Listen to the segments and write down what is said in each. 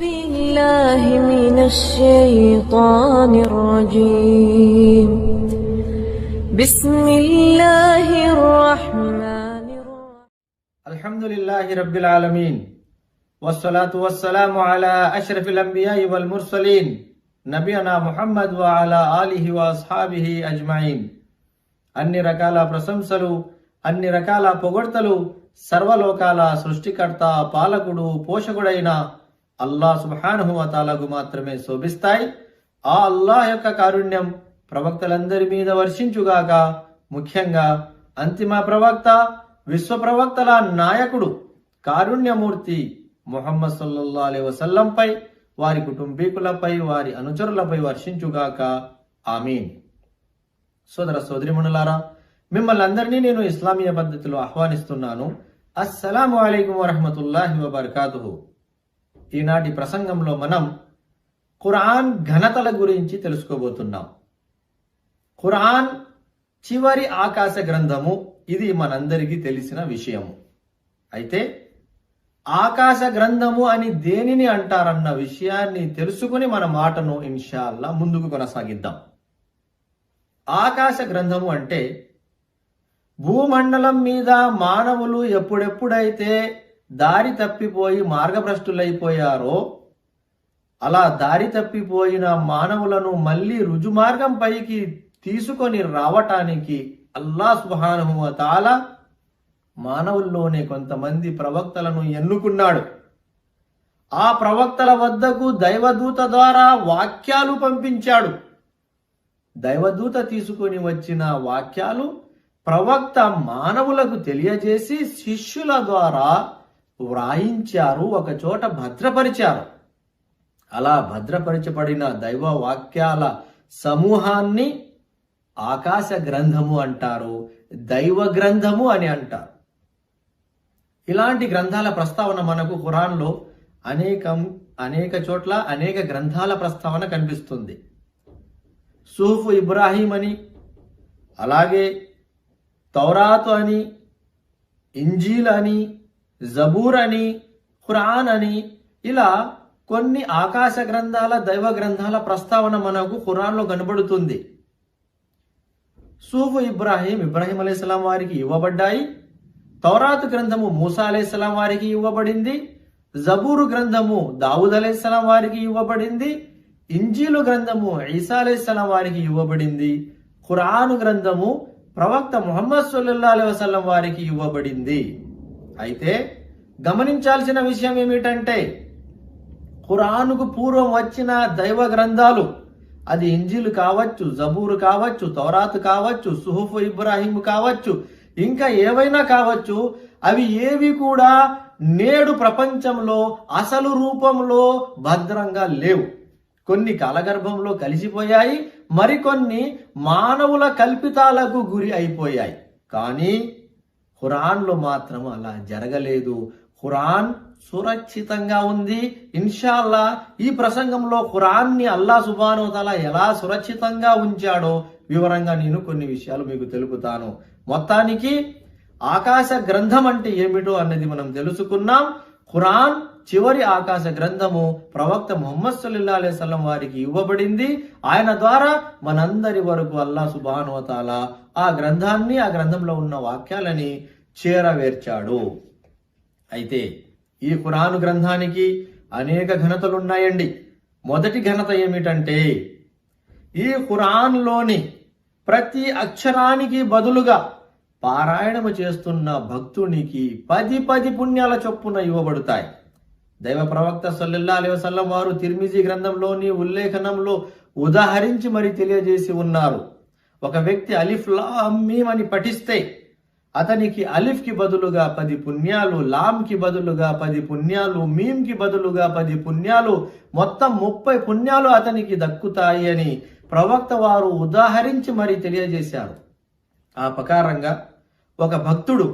بالله من الشيطان الرجيم بسم الله الرحمن الرحيم الحمد لله رب العالمين والصلاة والسلام على أشرف الأنبياء والمرسلين నబియనా ముహమ్మద్ వఅలా ఆలిహి వఅస్హాబిహి అజ్మঈన్. అన్ని రకాల ప్రశంసలు, అన్ని రకాల పొగడ్తలు సర్వలోకాల సృష్టికర్త, పాలకుడు, పోషకుడైన అల్లాహ్ సుబ్హానహు వ తఆలాకు మాత్రమే శోభిస్తాయి. ఆ అల్లాహ్ యొక్క కారుణ్యం ప్రవక్తలందరి మీద వర్షించుగాక. ముఖ్యంగా అంతిమ ప్రవక్త, విశ్వ ప్రవక్తల నాయకుడు, కారుణ్యమూర్తి ముహమ్మద్ సల్లల్లాహు అలైహి వసల్లంపై, వారి కుటుంబీకులపై, వారి అనుచరులపై వర్షించుగాక. ఆమీన్. సోదర సోదరిమణులారా, మిమ్మల్ని అందరినీ నేను ఇస్లామీయ పద్ధతిలో ఆహ్వానిస్తున్నాను. అస్సలాము అలైకుం వరహ్మతుల్లాహి వబర్కాతుహు. ఈనాటి ప్రసంగంలో మనం ఖురాన్ ఘనతల గురించి తెలుసుకోబోతున్నాం. ఖురాన్ చివరి ఆకాశ గ్రంథము. ఇది మనందరికీ తెలిసిన విషయము. అయితే ఆకాశ గ్రంథము అని దేనిని అంటారన్న విషయాన్ని తెలుసుకుని మన మాటను ఇన్షాల్లా ముందుకు కొనసాగిద్దాం. ఆకాశ గ్రంథము అంటే భూమండలం మీద మానవులు ఎప్పుడెప్పుడైతే దారి తప్పిపోయి మార్గభ్రష్టులైపోయారో, అలా దారి తప్పిపోయిన మానవులను మళ్ళీ రుజుమార్గం పైకి తీసుకొని రావటానికి అల్లాహ్ సుబ్హానహు వ తఆలా మానవుల్లోనే కొంతమంది ప్రవక్తలను ఎన్నుకున్నాడు. ఆ ప్రవక్తల వద్దకు దైవదూత ద్వారా వాక్యాలు పంపించాడు. దైవదూత తీసుకొని వచ్చిన వాక్యాలు ప్రవక్త మానవులకు తెలియజేసి శిష్యుల ద్వారా వ్రాయించారు, ఒక చోట భద్రపరిచారు. అలా భద్రపరచబడిన దైవ వాక్యాల సమూహాన్ని ఆకాశ గ్రంథము అంటారు, దైవ గ్రంథము అని అంటారు. ఇలాంటి గ్రంథాల ప్రస్తావన మనకు ఖురాన్లో అనేక చోట్ల అనేక గ్రంథాల ప్రస్తావన కనిపిస్తుంది. సుహుఫ్ ఇబ్రాహీం అని, అలాగే తౌరాత్ అని, ఇంజీల్ అని, జబూర్ అని, ఖురాన్ అని, ఇలా కొన్ని ఆకాశ గ్రంథాల, దైవ గ్రంథాల ప్రస్తావన మనకు ఖురాన్లో కనబడుతుంది. సుహుఫ్ ఇబ్రాహీం అలైహిస్సలాం వారికి ఇవ్వబడ్డాయి. తౌరాత్ గ్రంథము మూసా అలైహిస్సలాం వారికి ఇవ్వబడింది. జబూరు గ్రంథము దావుద్ అలైహిస్సలాం వారికి ఇవ్వబడింది. ఇంజీలు గ్రంథము ఈసా అలైహిస్సలాం వారికి ఇవ్వబడింది. ఖురాను గ్రంథము ప్రవక్త ముహమ్మద్ సల్లల్లాహు అలైహి వసల్లం వారికి ఇవ్వబడింది. అయితే గమనించాల్సిన విషయం ఏమిటంటే, ఖురానుకు పూర్వం వచ్చిన దైవ గ్రంథాలు, అది ఇంజీలు కావచ్చు, జబూరు కావచ్చు, తౌరాత్ కావచ్చు, సుహుఫ్ ఇబ్రాహీం కావచ్చు, ఇంకా ఏవైనా కావచ్చు, అవి ఏవి కూడా నేడు ప్రపంచంలో అసలు రూపంలో భద్రంగా లేవు. కొన్ని కాలగర్భంలో కలిసిపోయాయి, మరికొన్ని మానవుల కల్పితాలకు గురి అయిపోయాయి. కానీ ఖురాన్లో మాత్రం అలా జరగలేదు. ఖురాన్ సురక్షితంగా ఉంది. ఇన్షాల్లా ఈ ప్రసంగంలో ఖురాన్ని అల్లాహ్ సుబ్హానహు వ తఆలా ఎలా సురక్షితంగా ఉంచాడో వివరంగా నేను కొన్ని విషయాలు మీకు తెలుపుతాను. మొత్తానికి ఆకాశ గ్రంథం అంటే ఏమిటో అన్నది మనం తెలుసుకున్నాం. ఖురాన్ చివరి ఆకాశ గ్రంథము ప్రవక్త ముహమ్మద్ సల్లల్లాహు అలైహి వసల్లం వారికి ఇవ్వబడింది. ఆయన ద్వారా మనందరి వరకు అల్లాహ్ సుబ్హానహు వ తఆలా ఆ గ్రంథాన్ని, ఆ గ్రంథంలో ఉన్న వాక్యాలని చేరవేర్చాడు. అయితే ఈ ఖురాను గ్రంథానికి అనేక ఘనతలు ఉన్నాయండి. మొదటి ఘనత ఏమిటంటే, ఈ ఖురాన్లోని ప్రతి అక్షరానికి బదులుగా పారాయణము చేస్తున్న భక్తునికి 10 పుణ్యాల చొప్పున ఇవ్వబడతాయి. దైవ ప్రవక్త సల్లల్లాహు అలైహి వసల్లం వారు తిర్మిజీ గ్రంథంలోని ఉల్లేఖనంలో ఉదాహరించి మరి తెలియజేసి ఉన్నారు. ఒక వ్యక్తి అలిఫ్ లామ్ మీమ్ అని పఠిస్తే అతనికి అలిఫ్ కి బదులుగా 10 పుణ్యాలు, లామ్ కి బదులుగా 10 పుణ్యాలు, మీమ్ కి బదులుగా 10 పుణ్యాలు, మొత్తం 30 పుణ్యాలు అతనికి దక్కుతాయి అని ప్రవక్త వారు ఉదాహరించి మరి తెలియజేశారు. ఆ ప్రకారంగా ఒక భక్తుడు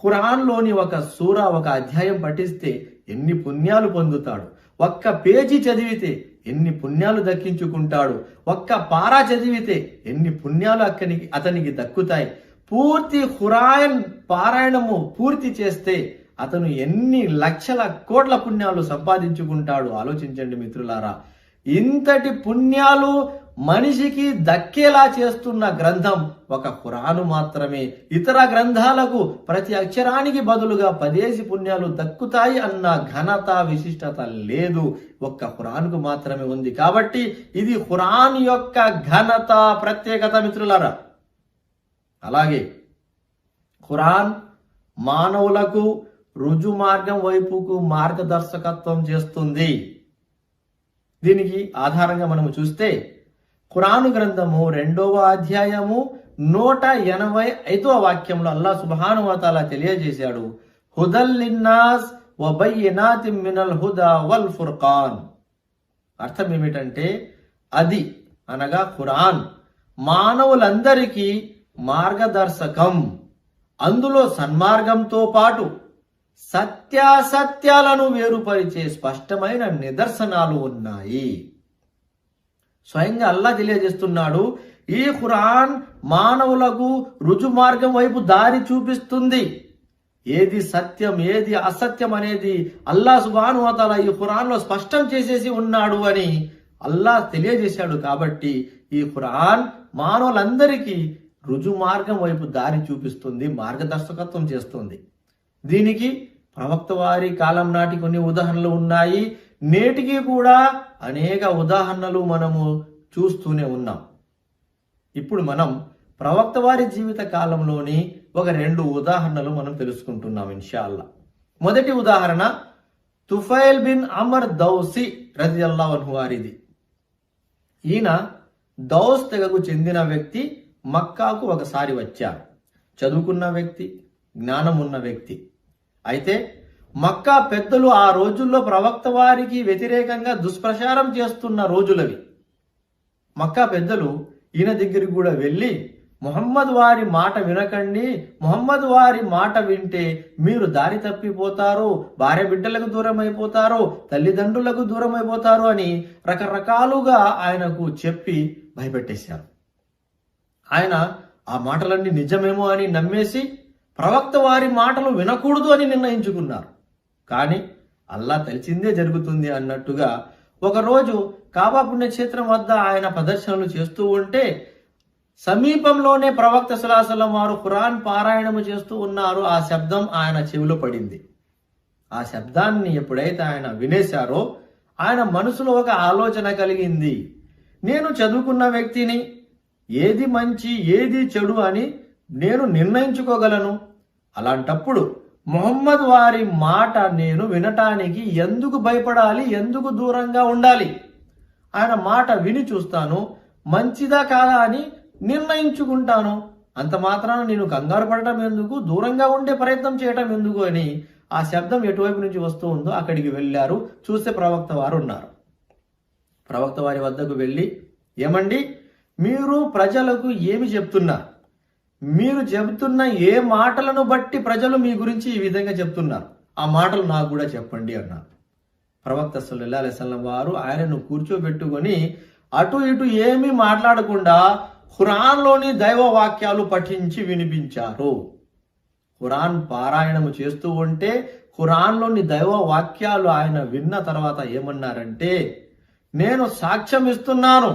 ఖురాన్లోని ఒక సూరా, ఒక అధ్యాయం పఠిస్తే ఎన్ని పుణ్యాలు పొందుతాడు, ఒక్క పేజీ చదివితే ఎన్ని పుణ్యాలు దక్కించుకుంటాడు, ఒక్క పారా చదివితే ఎన్ని పుణ్యాలు అతనికి దక్కుతాయి. పూర్తి ఖురాన్ పారాయణము పూర్తి చేస్తే అతను ఎన్ని లక్షల కోట్ల పుణ్యాలు సంపాదించుకుంటాడు ఆలోచించండి మిత్రులారా. ఇంతటి పుణ్యాలు మనిషికి దక్కేలా చేస్తున్న గ్రంథం ఒక ఖురాను మాత్రమే. ఇతర గ్రంథాలకు ప్రతి అక్షరానికి బదులుగా 10 పుణ్యాలు దక్కుతాయి అన్న ఘనత విశిష్టత లేదు, ఒక్క ఖురాన్కు మాత్రమే ఉంది. కాబట్టి ఇది ఖురాన్ యొక్క ఘనత, ప్రత్యేకత మిత్రులారా. అలాగే ఖురాన్ మానవులకు రుజు మార్గం వైపుకు మార్గదర్శకత్వం చేస్తుంది. దీనికి ఆధారంగా మనము చూస్తే ఖురాను గ్రంథము 2వ అధ్యాయము 185వ వాక్యంలో అల్లాహ్ సుబ్హానహు వ తఆలా తెలియజేశాడు, హుదల్ లిన్నాస్ వ బయ్యినాతిం మినల్ హుదా వల్ ఫుర్ఖాన్. అర్థం ఏమిటంటే అది అనగా ఖురాన్ మానవులందరికీ మార్గదర్శకం, అందులో సన్మార్గంతో పాటు సత్యాసత్యాలను వేరుపరిచే స్పష్టమైన నిదర్శనాలు ఉన్నాయి. స్వయంగా అల్లాహ్ తెలియజేస్తున్నాడు, ఈ ఖురాన్ మానవులకు రుజు మార్గం వైపు దారి చూపిస్తుంది. ఏది సత్యం ఏది అసత్యం అనేది అల్లాహ్ సుబ్హానహు వ తఆలా ఈ ఖురాన్లో స్పష్టం చేసేసి ఉన్నాడు అని అల్లాహ్ తెలియజేశాడు. కాబట్టి ఈ ఖురాన్ మానవులందరికీ రుజు మార్గం వైపు దారి చూపిస్తుంది, మార్గదర్శకత్వం చేస్తుంది. దీనికి ప్రవక్త వారి కాలం నాటి కొన్ని ఉదాహరణలు ఉన్నాయి. నేటికి కూడా అనేక ఉదాహరణలు మనము చూస్తూనే ఉన్నాం. ఇప్పుడు మనం ప్రవక్త వారి జీవిత కాలంలోని ఒక 2 ఉదాహరణలు మనం తెలుసుకుంటున్నాం ఇన్షాల్లా. మొదటి ఉదాహరణ తుఫైల్ బిన్ అమర్ దౌసి రజియల్లాహు అన్హు వారిది. ఈయన దౌస్ తెగకు చెందిన వ్యక్తి, మక్కాకు ఒకసారి వచ్చారు. చదువుకున్న వ్యక్తి, జ్ఞానం ఉన్న వ్యక్తి. అయితే మక్కా పెద్దలు ఆ రోజుల్లో ప్రవక్త వారికి వ్యతిరేకంగా దుష్ప్రచారం చేస్తున్న రోజులవి. మక్కా పెద్దలు ఈయన దగ్గరికి కూడా వెళ్ళి, ముహమ్మద్ వారి మాట వినకండి, ముహమ్మద్ వారి మాట వింటే మీరు దారి తప్పిపోతారు, భార్య బిడ్డలకు దూరం అయిపోతారు, తల్లిదండ్రులకు దూరం అయిపోతారు అని రకరకాలుగా ఆయనకు చెప్పి భయపెట్టేశారు. ఆయన ఆ మాటలన్నీ నిజమేమో అని నమ్మేసి ప్రవక్త వారి మాటలు వినకూడదు అని నిర్ణయించుకున్నారు. కానీ అల్లాహ్ తెలిసిందే జరుగుతుంది అన్నట్టుగా ఒకరోజు కాబా పుణ్యక్షేత్రం వద్ద ఆయన ప్రదర్శనలు చేస్తూ ఉంటే సమీపంలోనే ప్రవక్త సల్లల్లాహు అలైహి వసల్లం వారు ఖురాన్ పారాయణము చేస్తూ ఉన్నారు. ఆ శబ్దం ఆయన చెవిలో పడింది. ఆ శబ్దాన్ని ఎప్పుడైతే ఆయన వినేశారో ఆయన మనసులో ఒక ఆలోచన కలిగింది, నేను చదువుకున్న వ్యక్తిని, ఏది మంచి ఏది చెడు అని నేను నిర్ణయించుకోగలను. అలాంటప్పుడు ముహమ్మద్ వారి మాట నేను వినటానికి ఎందుకు భయపడాలి, ఎందుకు దూరంగా ఉండాలి? ఆయన మాట విని చూస్తాను, మంచిదా కాదా అని నిర్ణయించుకుంటాను. అంత మాత్రాన నేను కంగారు పడటం ఎందుకు, దూరంగా ఉండే ప్రయత్నం చేయటం ఎందుకు అని ఆ శబ్దం ఎటువైపు నుంచి వస్తూ ఉందో అక్కడికి వెళ్ళారు. చూస్తే ప్రవక్త వారు ఉన్నారు. ప్రవక్త వారి వద్దకు వెళ్ళి, ఏమండి మీరు ప్రజలకు ఏమి చెప్తున్నారు? మీరు చెబుతున్న ఏ మాటలను బట్టి ప్రజలు మీ గురించి ఈ విధంగా చెప్తున్నారు? ఆ మాటలు నాకు కూడా చెప్పండి అన్నారు. ప్రవక్త సల్లల్లాహు అలైహి వసల్లం వారు ఆయనను కూర్చోబెట్టుకొని అటు ఇటు ఏమీ మాట్లాడకుండా ఖురాన్లోని దైవ వాక్యాలు పఠించి వినిపించారు. ఖురాన్ పారాయణము చేస్తూ ఉంటే ఖురాన్లోని దైవ వాక్యాలు ఆయన విన్న తర్వాత ఏమన్నారంటే, నేను సాక్ష్యం ఇస్తున్నాను,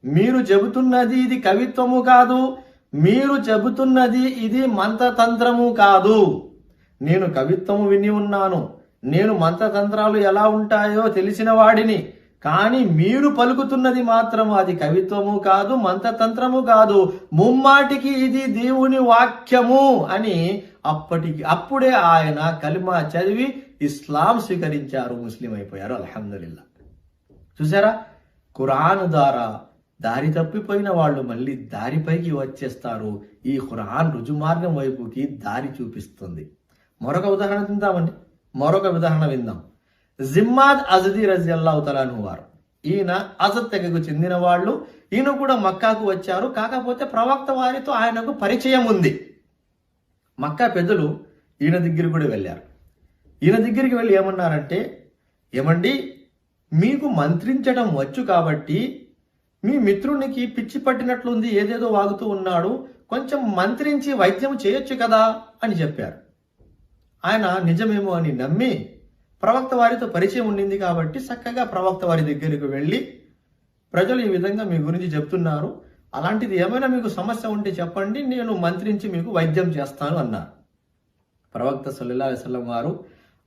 మీరు చెబుతున్నది ఇది కవిత్వము కాదు, మీరు చెబుతున్నది ఇది మంత్రతంత్రము కాదు. నేను కవిత్వము విని ఉన్నాను, నేను మంత్రతంత్రాలు ఎలా ఉంటాయో తెలిసిన వాడిని. కానీ మీరు పలుకుతున్నది మాత్రం అది కవిత్వము కాదు, మంత్రతంత్రము కాదు, ముమ్మాటికి ఇది దేవుని వాక్యము అని అప్పుడే ఆయన కలిమా చదివి ఇస్లాం స్వీకరించారు, ముస్లిం అయిపోయారు. అల్హమ్దులిల్లా. చూసారా, ఖురాన్ ద్వారా దారి తప్పిపోయిన వాళ్ళు మళ్ళీ దారిపైకి వచ్చేస్తారు. ఈ ఖురాన్ రుజుమార్గం వైపుకి దారి చూపిస్తుంది. మరొక ఉదాహరణ విందాం. జిమ్మాద్ అజదీ రజియల్లాహు తఆలా అన్హు వారు. ఈయన అజద్ తెగకు చెందిన వాళ్ళు. ఈయన కూడా మక్కాకు వచ్చారు. కాకపోతే ప్రవక్త వారితో ఆయనకు పరిచయం ఉంది. మక్కా పెద్దలు ఈయన దగ్గరికి కూడా వెళ్ళారు. ఈయన దగ్గరికి వెళ్ళి ఏమన్నారంటే, ఏమండి మీకు మంత్రించడం వచ్చు కాబట్టి మీ మిత్రునికి పిచ్చి పట్టినట్లుంది, ఏదేదో వాగుతూ ఉన్నాడు, కొంచెం మంత్రించి వైద్యం చేయొచ్చు కదా అని చెప్పారు. ఆయన నిజమేమో అని నమ్మి ప్రవక్త వారితో పరిచయం ఉండింది కాబట్టి చక్కగా ప్రవక్త వారి దగ్గరికి వెళ్ళి ప్రజలు ఈ విధంగా మీ గురించి చెప్తున్నారు, అలాంటిది ఏమైనా మీకు సమస్య ఉంటే చెప్పండి, నేను మంత్రించి మీకు వైద్యం చేస్తాను అన్నారు. ప్రవక్త సల్లల్లాహు అలైహి వసల్లం వారు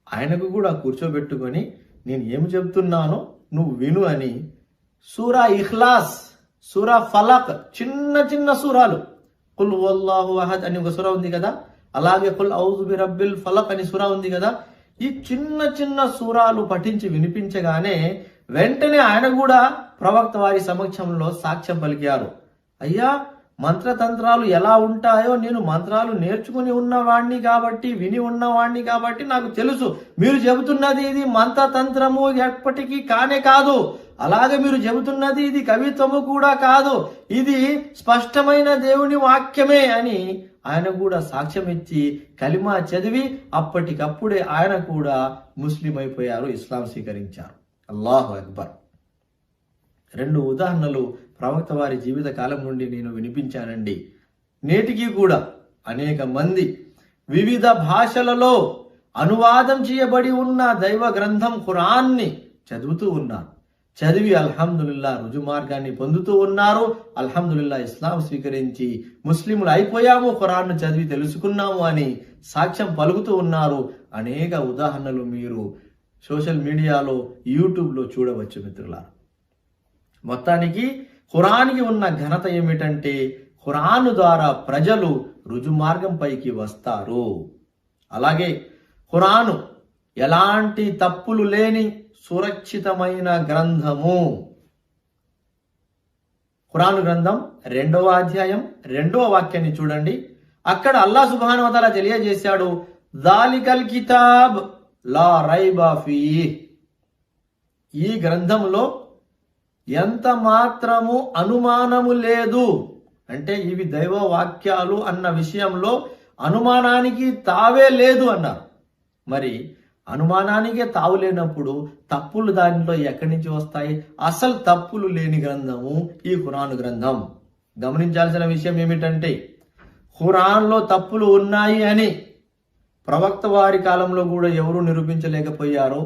ఆయనకు కూడా కూర్చోబెట్టుకొని నేను ఏమి చెప్తున్నానో నువ్వు విను అని సూరా ఇఖ్లాస్, సూరా ఫలక్, చిన్న చిన్న సూరాలు, కుల్ హువల్లాహు అహద్ అని ఒక సూరా ఉంది కదా, అలాగే కుల్ ఔజు బిరబ్బిల్ ఫలక్ అని సూరా ఉంది కదా, ఈ చిన్న చిన్న సూరాలు పఠించి వినిపించగానే వెంటనే ఆయన కూడా ప్రవక్త వారి సమక్షంలో సాక్ష్యం పలికారు. అయ్యా, మంత్రతంత్రాలు ఎలా ఉంటాయో నేను మంత్రాలు నేర్చుకుని ఉన్నవాణ్ణి కాబట్టి, విని ఉన్నవాణ్ణి కాబట్టి నాకు తెలుసు. మీరు చెబుతున్నది ఇది మంత్రతంత్రము ఎప్పటికీ కానే కాదు, అలాగే మీరు చెబుతున్నది ఇది కవిత్వము కూడా కాదు, ఇది స్పష్టమైన దేవుని వాక్యమే అని ఆయన కూడా సాక్ష్యం ఇచ్చి కలిమా చదివి అప్పటికప్పుడే ఆయన కూడా ముస్లిం అయిపోయారు, ఇస్లాం స్వీకరించారు. అల్లాహు అక్బర్. 2 ఉదాహరణలు ప్రవక్త వారి జీవిత కాలం నుండి నేను వినిపించానండి. నేటికి కూడా అనేక మంది వివిధ భాషలలో అనువాదం చేయబడి ఉన్న దైవ గ్రంథం ఖురాన్ని చదువుతూ ఉన్నారు. చదివి అల్హమ్దులిల్లా రుజు మార్గాన్ని పొందుతూ ఉన్నారు. అల్హమ్దులిల్లా ఇస్లాం స్వీకరించి ముస్లింలు అయిపోయాము, ఖురాన్ను చదివి తెలుసుకున్నాము అని సాక్ష్యం పలుకుతూ ఉన్నారు. అనేక ఉదాహరణలు మీరు సోషల్ మీడియాలో, యూట్యూబ్లో చూడవచ్చు మిత్రులారా. మొత్తానికి ఖురాన్కి ఉన్న ఘనత ఏమిటంటే ఖురాన్ ద్వారా ప్రజలు రుజు మార్గంపైకి వస్తారు. అలాగే ఖురాను ఎలాంటి తప్పులు లేని సురక్షితమైన గ్రంథము. ఖురాను గ్రంథం 2వ అధ్యాయం 2వ వాక్యాన్ని చూడండి. అక్కడ అల్లాహ్ సుబ్హానహు వ తఆలా తెలియజేశాడు, జాలికల్ కితాబ్ లా రైబా ఫీహ్. ఈ గ్రంథంలో ఎంత మాత్రము అనుమానము లేదు. అంటే ఇవి దైవ వాక్యాలు అన్న విషయంలో అనుమానానికి తావే లేదు అన్నారు. మరి అనుమానానికే తావు లేనప్పుడు తప్పులు దానిలో ఎక్కడి నుంచి వస్తాయి? అసలు తప్పులు లేని గ్రంథము ఈ ఖురాన్ గ్రంథం. గమనించాల్సిన విషయం ఏమిటంటే ఖురాన్లో తప్పులు ఉన్నాయి అని ప్రవక్త వారి కాలంలో కూడా ఎవరు నిరూపించలేకపోయారో,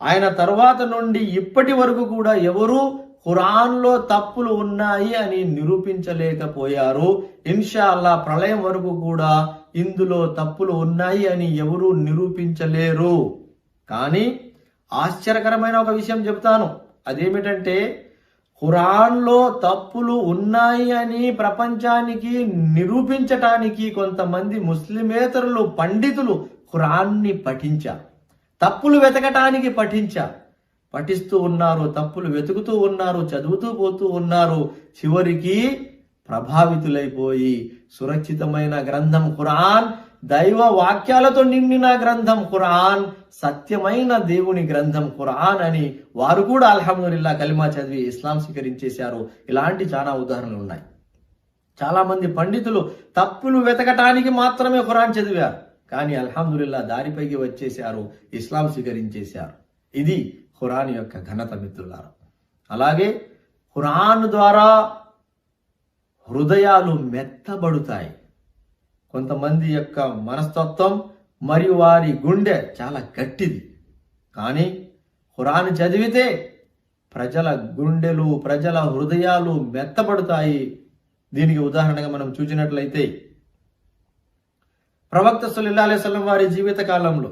ఆయన తర్వాత నుండి ఇప్పటి వరకు కూడా ఎవరు ఖురాన్లో తప్పులు ఉన్నాయి అని నిరూపించలేకపోయారు. ఇన్షా అల్లా ప్రళయం వరకు కూడా ఇందులో తప్పులు ఉన్నాయి అని ఎవరు నిరూపించలేరు. కానీ ఆశ్చర్యకరమైన ఒక విషయం చెప్తాను. అదేమిటంటే ఖురాన్లో తప్పులు ఉన్నాయి అని ప్రపంచానికి నిరూపించటానికి కొంతమంది ముస్లిమేతరులు పండితులు ఖురాన్ని పఠించారు. తప్పులు వెతకటానికి పఠిస్తూ ఉన్నారు, తప్పులు వెతుకుతూ ఉన్నారు, చదువుతూ పోతూ ఉన్నారు. చివరికి ప్రభావితులైపోయి సురక్షితమైన గ్రంథం ఖురాన్, దైవ వాక్యాలతో నిండిన గ్రంథం ఖురాన్, సత్యమైన దేవుని గ్రంథం ఖురాన్ అని వారు కూడా అల్హమ్దులిల్లా కలిమా చదివి ఇస్లాం స్వీకరించేశారు. ఇలాంటి చాలా ఉదాహరణలు ఉన్నాయి. చాలా మంది పండితులు తప్పులు వెతకటానికి మాత్రమే ఖురాన్ చదివారు, కానీ అల్హమ్దులిల్లా దారిపైకి వచ్చేశారు, ఇస్లాం స్వీకరించేశారు. ఇది ఖురాన్ యొక్క ఘనత మిత్రులారా. అలాగే ఖురాన్ ద్వారా హృదయాలు మెత్తబడుతాయి. కొంతమంది యొక్క మనస్తత్వం మరియు వారి గుండె చాలా గట్టిది, కానీ ఖురాన్ చదివితే ప్రజల గుండెలు, ప్రజల హృదయాలు మెత్తబడతాయి. దీనికి ఉదాహరణగా మనం చూసినట్లయితే ప్రవక్త సల్లల్లాహు అలైహి వసల్లం వారి జీవిత కాలంలో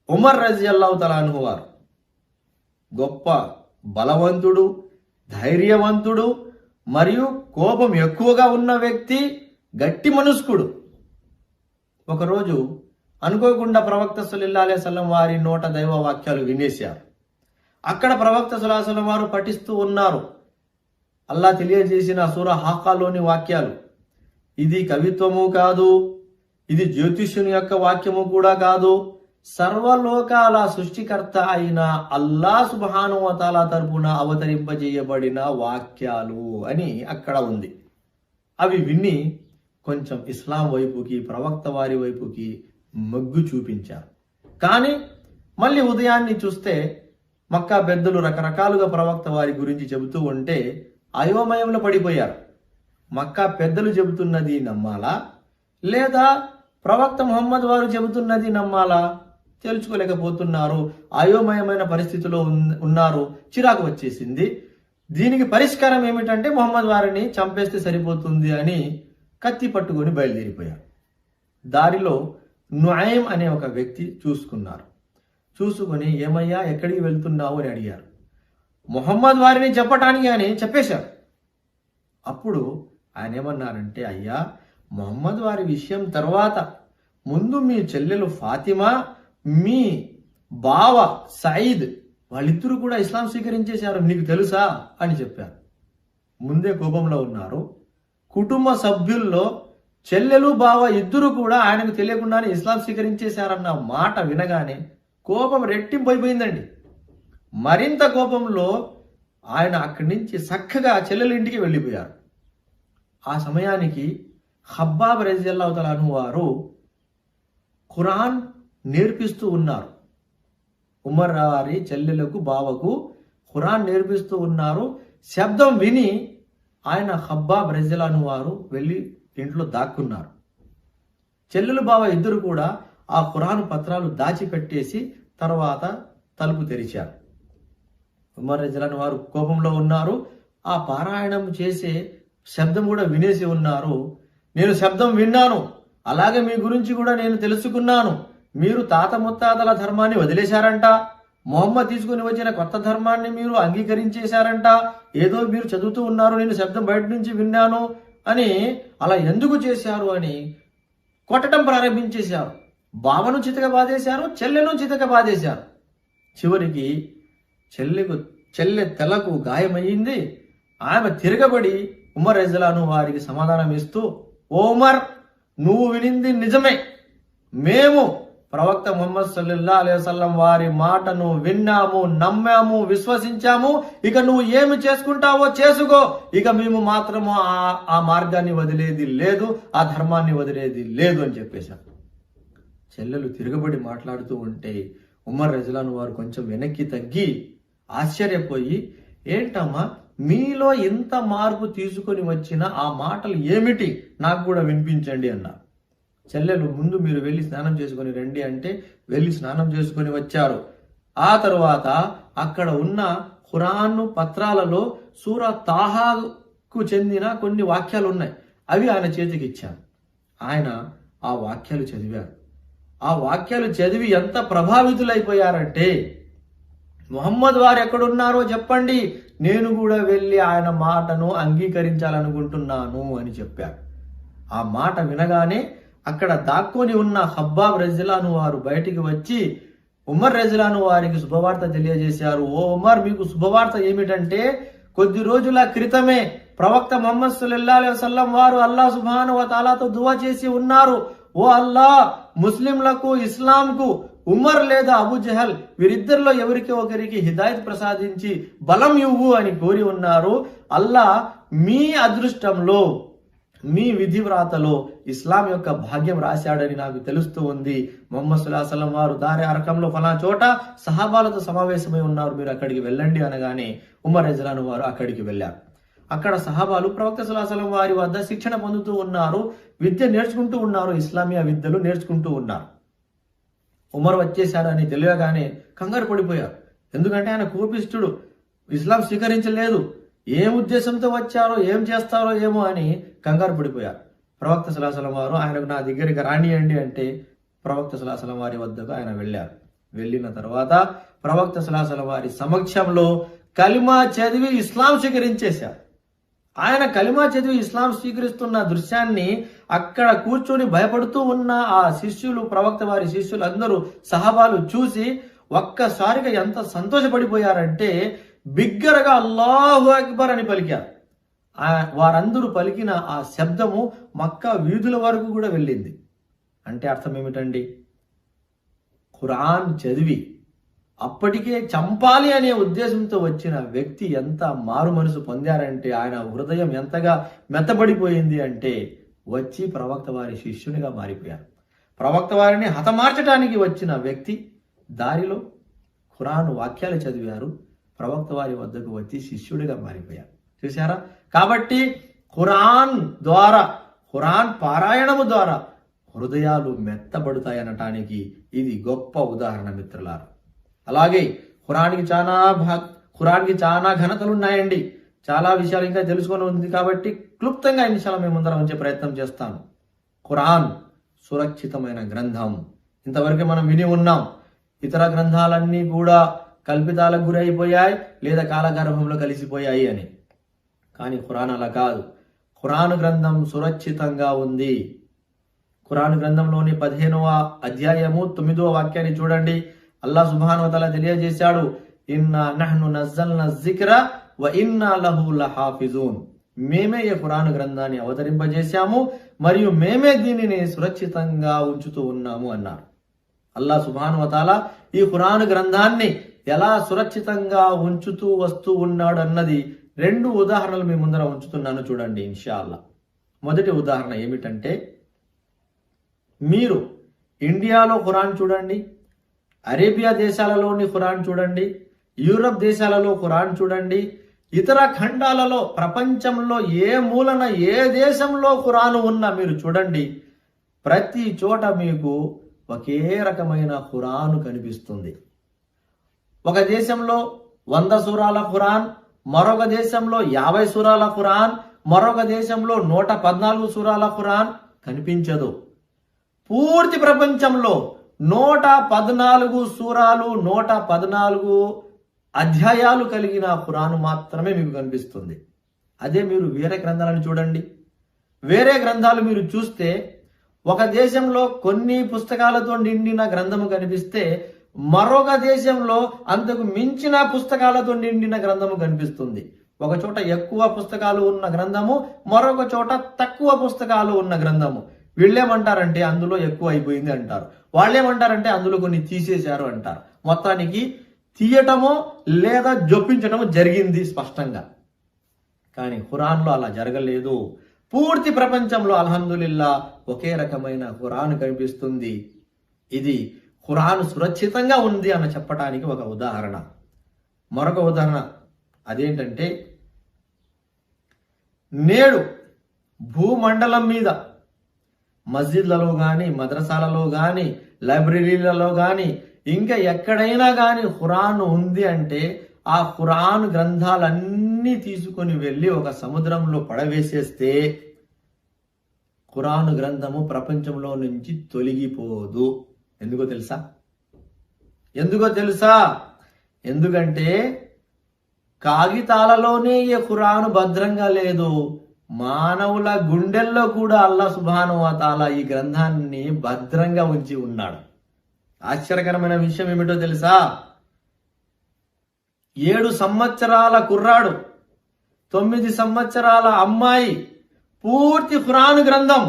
ఉమర్ రజియల్లాహు తఆలా అన్హు వారు గొప్ప బలవంతుడు, ధైర్యవంతుడు మరియు కోపం ఎక్కువగా ఉన్న వ్యక్తి, గట్టి మనస్కుడు. ఒకరోజు అనుకోకుండా ప్రవక్త సల్లల్లాహు అలైహి వసల్లం వారి నోట దైవ వాక్యాలు వినేశారు. అక్కడ ప్రవక్త సల్లల్లాహు అలైహి వసల్లం వారు పఠిస్తూ ఉన్నారు అల్లా తెలియజేసిన సూరా హాకాలోని వాక్యాలు. ఇది కవిత్వము కాదు, ఇది జ్యోతిష్యుని యొక్క వాక్యము కూడా కాదు, సర్వలోకాల సృష్టికర్త అయిన అల్లా సుబ్హానహు వ తఆలా తరపున అవతరింపజేయబడిన వాక్యాలు అని అక్కడ ఉంది. అవి విని కొంచెం ఇస్లాం వైపుకి, ప్రవక్త వారి వైపుకి మొగ్గు చూపించారు. కానీ మళ్ళీ ఉదయాన్ని చూస్తే మక్కా పెద్దలు రకరకాలుగా ప్రవక్త వారి గురించి చెబుతూ ఉంటే అయోమయంలో పడిపోయారు. మక్కా పెద్దలు చెబుతున్నది నమ్మాలా లేదా ప్రవక్త ముహమ్మద్ వారు చెబుతున్నది నమ్మాలా తెలుసుకోలేకపోతున్నారు, అయోమయమైన పరిస్థితిలో ఉన్నారు, చిరాకు వచ్చేసింది. దీనికి పరిష్కారం ఏమిటంటే ముహమ్మద్ వారిని చంపేస్తే సరిపోతుంది అని కత్తి పట్టుకొని బయలుదేరిపోయారు. దారిలో నుఐం అనే ఒక వ్యక్తి చూసుకొని ఏమయ్యా ఎక్కడికి వెళ్తున్నావు అని అడిగారు. ముహమ్మద్ వారిని చెప్పటానికి అని చెప్పేశారు. అప్పుడు ఆయన ఏమన్నారంటే, అయ్యా ముహమ్మద్ వారి విషయం తర్వాత ముందు మీ చెల్లెలు ఫాతిమా, మీ బావ సయీద్ వాళ్ళిద్దరూ కూడా ఇస్లాం స్వీకరించేశారు, నీకు తెలుసా అని చెప్పారు. ముందే కోపంలో ఉన్నారు. కుటుంబ సభ్యుల్లో చెల్లెలు బావ ఇద్దరు కూడా ఆయనకు తెలియకుండానే ఇస్లాం స్వీకరించేశారన్న మాట వినగానే కోపం రెట్టింపైపోయిందండి. మరింత కోపంలో ఆయన అక్కడి నుంచి చక్కగా చెల్లెల ఇంటికి వెళ్ళిపోయారు. ఆ సమయానికి ఖబ్బాబ్ రజియల్లాహు తఆలా అన్హు వారు ఖురాన్ నేర్పిస్తూ ఉన్నారు. ఉమర్ వారి చెల్లెలకు బావకు ఖురాన్ నేర్పిస్తూ ఉన్నారు. శబ్దం విని ఆయన ఖబ్బాబ్ రజియల్లాహు అన్హు వారు వెళ్ళి ఇంట్లో దాక్కున్నారు. చెల్లెలు బావ ఇద్దరు కూడా ఆ ఖురాన్ పత్రాలు దాచిపెట్టేసి తర్వాత తలుపు తెరిచారు. ఉమర్ రజియల్లాహు అన్హు వారు కోపంలో ఉన్నారు. ఆ పారాయణం చేసే శబ్దం కూడా వినేసి ఉన్నారు. నేను శబ్దం విన్నాను, అలాగే మీ గురించి కూడా నేను తెలుసుకున్నాను. మీరు తాత ముత్తాతల ధర్మాన్ని వదిలేశారంట, మొహమ్మద్ తీసుకుని వచ్చిన కొత్త ధర్మాన్ని మీరు అంగీకరించేశారంట, ఏదో మీరు చదువుతూ ఉన్నారు, నేను శబ్దం బయట నుంచి విన్నాను అని, అలా ఎందుకు చేశారు అని కొట్టడం ప్రారంభించేశారు. బావను చితక బాధేశారు, చెల్లెను చితక బాధేశారు. చివరికి చెల్లె తలకు గాయమయ్యింది. ఆమె తిరగబడి ఉమర్ రజియల్లాహు అన్హు వారికి సమాధానం ఇస్తూ, ఓ ఉమర్, నువ్వు వినింది నిజమే, మేము ప్రవక్త ముహమ్మద్ సల్లల్లాహు అలైహి వసల్లం వారి మాటను విన్నాము, నమ్మాము, విశ్వసించాము. ఇక నువ్వు ఏమి చేసుకుంటావో చేసుకో, ఇక మేము మాత్రము ఆ మార్గాన్ని వదిలేది లేదు, ఆ ధర్మాన్ని వదిలేది లేదు అని చెప్పేశారు. చెల్లెలు తిరగబడి మాట్లాడుతూ ఉంటే ఉమర్ రజియల్లాహు అన్హు వారు కొంచెం వెనక్కి తగ్గి ఆశ్చర్యపోయి, ఏంటమ్మా మీలో ఎంత మార్పు తీసుకొని వచ్చిన ఆ మాటలు ఏమిటి, నాకు కూడా వినిపించండి అన్నారు. చెల్లెలు ముందు మీరు వెళ్ళి స్నానం చేసుకొని రండి అంటే వెళ్ళి స్నానం చేసుకొని వచ్చారు. ఆ తరువాత అక్కడ ఉన్న ఖురాన్ పత్రాలలో సూరా తాహాకు చెందిన కొన్ని వాక్యాలు ఉన్నాయి, అవి ఆయన చేతికి ఇచ్చారు. ఆయన ఆ వాక్యాలు చదివారు. ఆ వాక్యాలు చదివి ఎంత ప్రభావితులైపోయారంటే, ముహమ్మద్ వారు ఎక్కడున్నారో చెప్పండి, నేను కూడా వెళ్ళి ఆయన మాటను అంగీకరించాలనుకుంటున్నాను అని చెప్పారు. ఆ మాట వినగానే అక్కడ దాక్కొని ఉన్న ఖబ్బాబ్ రజియల్లాహు అన్హు వారు బయటికి వచ్చి ఉమర్ రజియల్లాహు అన్హు వారికి శుభవార్త తెలియజేశారు. ఓ ఉమర్, మీకు శుభవార్త ఏమిటంటే, కొద్ది రోజుల క్రితమే ప్రవక్త ముహమ్మద్ సల్లల్లాహు అలైహి వసల్లం వారు అల్లాహ్ సుబ్హానహు వ తఆలాతో దువా చేసి ఉన్నారు, ఓ అల్లాహ్, ముస్లింలకు, ఇస్లాంకు ఉమర్ లేదా అబూ జహల్ వీరిద్దరిలో ఎవరికి ఒకరికి హిదాయత్ ప్రసాదించి బలం ఇవ్వు అని కోరి ఉన్నారు. అల్లాహ్ మీ అదృష్టంలో, మీ విధి వ్రాతలో ఇస్లాం యొక్క భాగ్యం రాశాడని నాకు తెలుస్తూ ఉంది. ముహమ్మద్ సల్లల్లాహు అలైహి వసల్లం వారు దారి అరకంలో ఫలా చోట సహాబాలతో సమావేశమై ఉన్నారు, మీరు అక్కడికి వెళ్ళండి అనగానే ఉమర్ రజియల్లాహు అన్హు వారు అక్కడికి వెళ్ళారు. అక్కడ సహాబాలు ప్రవక్త సల్లల్లాహు అలైహి వసల్లం వారి వద్ద శిక్షణ పొందుతూ ఉన్నారు, విద్య నేర్చుకుంటూ ఉన్నారు, ఇస్లామియా విద్యలు నేర్చుకుంటూ ఉన్నారు. ఉమర్ వచ్చేశాడని తెలియగానే కంగారు పడిపోయారు. ఎందుకంటే ఆయన కోపిష్ఠుడు, ఇస్లాం స్వీకరించలేదు, ఏం ఉద్దేశంతో వచ్చారో, ఏం చేస్తారో ఏమో అని కంగారు పడిపోయారు. ప్రవక్త సల్లల్లాహు అలైహి వసల్లం వారు ఆయనకు నా దగ్గరికి రానియండి అంటే ప్రవక్త సల్లల్లాహు అలైహి వసల్లం వారి వద్దకు ఆయన వెళ్ళారు. వెళ్ళిన తర్వాత ప్రవక్త సల్లల్లాహు అలైహి వసల్లం వారి సమక్షంలో కలిమా చదివి ఇస్లాం స్వీకరించేశారు. ఆయన కలిమా చదివి ఇస్లాం స్వీకరిస్తున్న దృశ్యాన్ని అక్కడ కూర్చొని భయపడుతూ ఉన్న ఆ శిష్యులు, ప్రవక్త వారి శిష్యులు అందరూ సహాబాలు చూసి ఒక్కసారిగా ఎంత సంతోషపడిపోయారంటే బిగ్గరగా అల్లాహు అక్బర్ అని పలికారు. వారందరూ పలికిన ఆ శబ్దము మక్కా వీధుల వరకు కూడా వెళ్ళింది. అంటే అర్థం ఏమిటండి, ఖురాన్ చదివి అప్పటికే చంపాలి అనే ఉద్దేశంతో వచ్చిన వ్యక్తి ఎంత మారు మనసు పొందారంటే, ఆయన హృదయం ఎంతగా మెత్తబడిపోయింది అంటే వచ్చి ప్రవక్త వారి శిష్యునిగా మారిపోయారు. ప్రవక్త వారిని హతమార్చడానికి వచ్చిన వ్యక్తి దారిలో ఖురాన్ వాక్యాలు చదివారు, ప్రవక్త వారి వద్దకు వచ్చి శిష్యుడిగా మారిపోయారు. చూసారా? కాబట్టి ఖురాన్ ద్వారా, ఖురాన్ పారాయణము ద్వారా, హృదయాలు మెత్తబడతాయి అనటానికి ఇది గొప్ప ఉదాహరణ మిత్రులారా. అలాగే ఖురాన్కి చాలా ఘనతలు ఉన్నాయండి. చాలా విషయాలు ఇంకా తెలుసుకొని ఉంది కాబట్టి క్లుప్తంగా ఇన్షాల్లా మేము ముందర ఉంచే ప్రయత్నం చేస్తాను. ఖురాన్ సురక్షితమైన గ్రంథం. ఇంతవరకు మనం విని ఉన్నాం ఇతర గ్రంథాలన్నీ కూడా కల్పితాలకు గురైపోయాయి లేదా కాలగర్భంలో కలిసిపోయాయి అని. కానీ ఖురాన్ అలా కాదు. ఖురాన్ గ్రంథం సురక్షితంగా ఉంది. ఖురాన్ గ్రంథంలోని 15వ అధ్యాయము 9వ వాక్యాన్ని చూడండి. అల్లాహ్ సుబ్హానహు వ తఆలా తెలియజేశాడు, ఇన్నా నహ్ను నజ్జల్నా జిక్ర వ ఇన్నా లహు లహాఫిజూన్. మేమే ఈ ఖురాన్ గ్రంథాన్ని అవతరింపజేశాము మరియు మేమే దీనిని సురక్షితంగా ఉంచుతూ ఉన్నాము అన్నారు. అల్లాహ్ సుబ్హానహు వ తఆలా ఈ ఖురాన్ గ్రంథాన్ని ఎలా సురక్షితంగా ఉంచుతూ వస్తూ ఉన్నాడు అన్నది 2 ఉదాహరణలు మీ ముందర ఉంచుతున్నాను చూడండి ఇన్షాల్లా. మొదటి ఉదాహరణ ఏమిటంటే, మీరు ఇండియాలో ఖురాన్ చూడండి, అరేబియా దేశాలలోని ఖురాన్ చూడండి, యూరప్ దేశాలలో ఖురాన్ చూడండి, ఇతర ఖండాలలో ప్రపంచంలో ఏ మూలన ఏ దేశంలో ఖురాన్ ఉన్నా మీరు చూడండి, ప్రతి చోట మీకు ఒకే రకమైన ఖురాన్ కనిపిస్తుంది. ఒక దేశంలో 100 సూరాల ఖురాన్, మరొక దేశంలో 50 సూరాల ఖురాన్, మరొక దేశంలో 114 సూరాల ఖురాన్ కనిపించదు. పూర్తి ప్రపంచంలో 114 సూరాలు 114 అధ్యాయాలు కలిగిన ఖురాన్ మాత్రమే మీకు కనిపిస్తుంది. అదే మీరు వేరే గ్రంథాలను చూడండి. వేరే గ్రంథాలు మీరు చూస్తే ఒక దేశంలో కొన్ని పుస్తకాలతో నిండిన గ్రంథము కనిపిస్తే మరొక దేశంలో అంతకు మించిన పుస్తకాలతో నిండిన గ్రంథము కనిపిస్తుంది. ఒక చోట ఎక్కువ పుస్తకాలు ఉన్న గ్రంథము, మరొక చోట తక్కువ పుస్తకాలు ఉన్న గ్రంథము. వీళ్ళేమంటారంటే అందులో ఎక్కువ అయిపోయింది అంటారు, వాళ్ళేమంటారంటే అందులో కొన్ని తీసేశారు అంటారు. మొత్తానికి తీయటమో లేదా జొప్పించటమో జరిగింది స్పష్టంగా. కానీ ఖురాన్లో అలా జరగలేదు. పూర్తి ప్రపంచంలో అల్హమ్దులిల్లా ఒకే రకమైన ఖురాన్ కనిపిస్తుంది. ఇది ఖురాన్ సురక్షితంగా ఉంది అని చెప్పడానికి ఒక ఉదాహరణ. మరొక ఉదాహరణ అదేంటంటే, నేడు భూమండలం మీద మస్జిద్లలో కానీ, మద్రసాలలో కానీ, లైబ్రరీలలో కానీ, ఇంకా ఎక్కడైనా కానీ ఖురాన్ ఉంది అంటే ఆ ఖురాన్ గ్రంథాలన్నీ తీసుకొని వెళ్ళి ఒక సముద్రంలో పడవేసేస్తే ఖురాన్ గ్రంథము ప్రపంచంలో నుంచి తొలగిపోదు. ఎందుకో తెలుసా? ఎందుకంటే కాగితాలలోనే ఈ ఖురాన్ భద్రంగా లేదు, మానవుల గుండెల్లో కూడా అల్లాహ్ సుబ్హానహు వ తఆలా ఈ గ్రంథాన్ని భద్రంగా ఉంచి ఉన్నాడు. ఆశ్చర్యకరమైన విషయం ఏమిటో తెలుసా? 7 సంవత్సరాల కుర్రాడు, 9 సంవత్సరాల అమ్మాయి పూర్తి ఖురాన్ గ్రంథం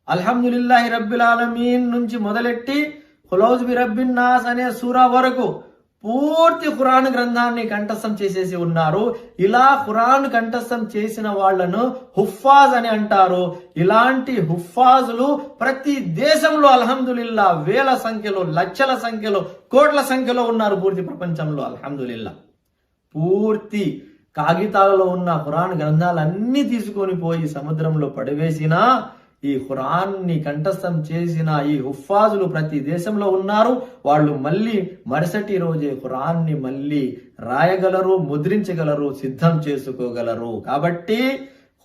అల్హమ్దులిల్లాహి రబ్బిల్ ఆలమీన్ నుంచి మొదలెట్టి ఖులౌజ్ బి రబ్బిన్ నాస్ అనే సూరా వరకు పూర్తి ఖురాన్ గ్రంథాన్ని కంఠస్థం చేసేసి ఉన్నారు. ఇలా ఖురాన్ కంఠస్థం చేసిన వాళ్లను హుఫాజ్ అని అంటారు. ఇలాంటి హుఫాజులు ప్రతి దేశంలో అల్హమ్దులిల్లా వేల సంఖ్యలో, లక్షల సంఖ్యలో, కోట్ల సంఖ్యలో ఉన్నారు పూర్తి ప్రపంచంలో. అల్హమ్దులిల్లా పూర్తి కాగితాలలో ఉన్న ఖురాన్ గ్రంథాలన్నీ తీసుకొని పోయి సముద్రంలో పడివేసినా ఈ ఖురాన్ని కంఠస్థం చేసిన ఈ హుఫాజులు ప్రతి దేశంలో ఉన్నారు. వాళ్ళు మళ్ళీ మరుసటి రోజే ఖురాన్ని మళ్ళీ రాయగలరు, ముద్రించగలరు, సిద్ధం చేసుకోగలరు. కాబట్టి